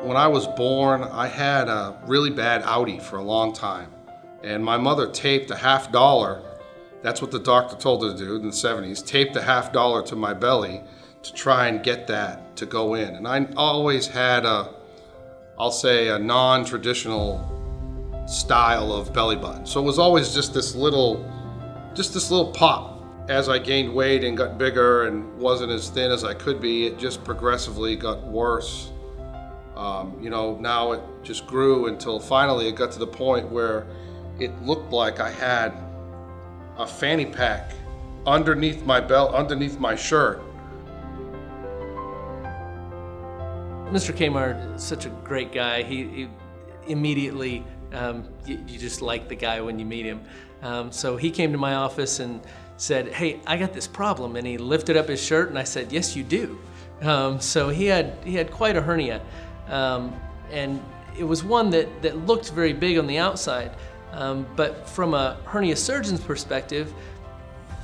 When I was born, I had a really bad outie for a long time. And my mother taped a $50, that's what the doctor told her to do in the 70s, taped a $50 to my belly to try and get that to go in. And I always had I'll say a non-traditional style of belly button. So it was always just this little pop. As I gained weight and got bigger and wasn't as thin as I could be, it just progressively got worse. Now it just grew until finally it got to the point where it looked like I had a fanny pack underneath my belt, underneath my shirt. Mr. Camire is such a great guy. He immediately, you just like the guy when you meet him. So he came to my office and said, "Hey, I got this problem." And he lifted up his shirt and I said, "Yes, you do." So he had quite a hernia. And it was one that looked very big on the outside. But from a hernia surgeon's perspective,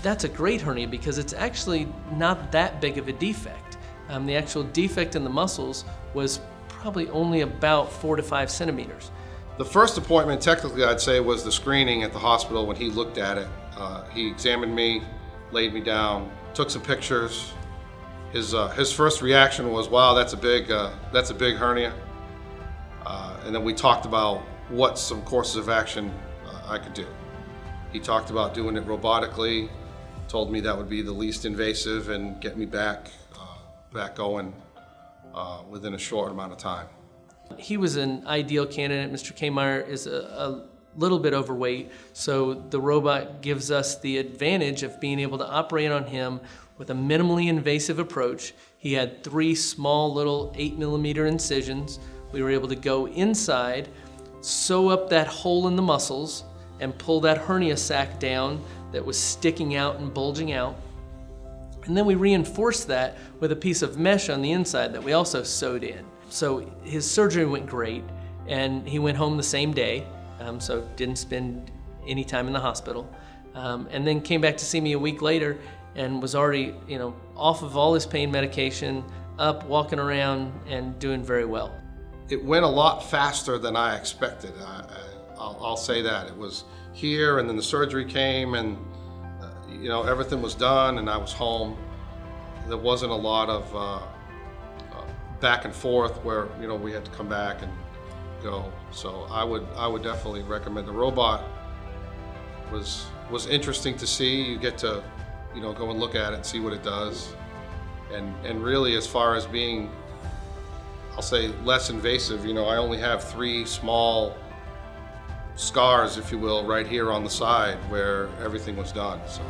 that's a great hernia because it's actually not that big of a defect. The actual defect in the muscles was probably only about 4 to 5 centimeters. The first appointment, technically, I'd say, was the screening at the hospital when he looked at it. He examined me, laid me down, took some pictures. His first reaction was, "Wow, that's a big hernia." And then we talked about what some courses of action I could do. He talked about doing it robotically, told me that would be the least invasive and get me back going within a short amount of time. He was an ideal candidate. Mr. Camire is a little bit overweight, so the robot gives us the advantage of being able to operate on him with a minimally invasive approach. He had 3 small little 8mm incisions. We were able to go inside, sew up that hole in the muscles, and pull that hernia sac down that was sticking out and bulging out. And then we reinforced that with a piece of mesh on the inside that we also sewed in. So his surgery went great, and he went home the same day, so didn't spend any time in the hospital. And then came back to see me a week later and was already, off of all his pain medication, up, walking around, and doing very well. It went a lot faster than I expected. I'll say that. It was here, and then the surgery came, and everything was done, and I was home. There wasn't a lot of back and forth where we had to come back and go. So I would definitely recommend. The robot was interesting to see. You get to go and look at it and see what it does, and really, as far as being, I'll say, less invasive, I only have 3 small scars, if you will, right here on the side where everything was done. So.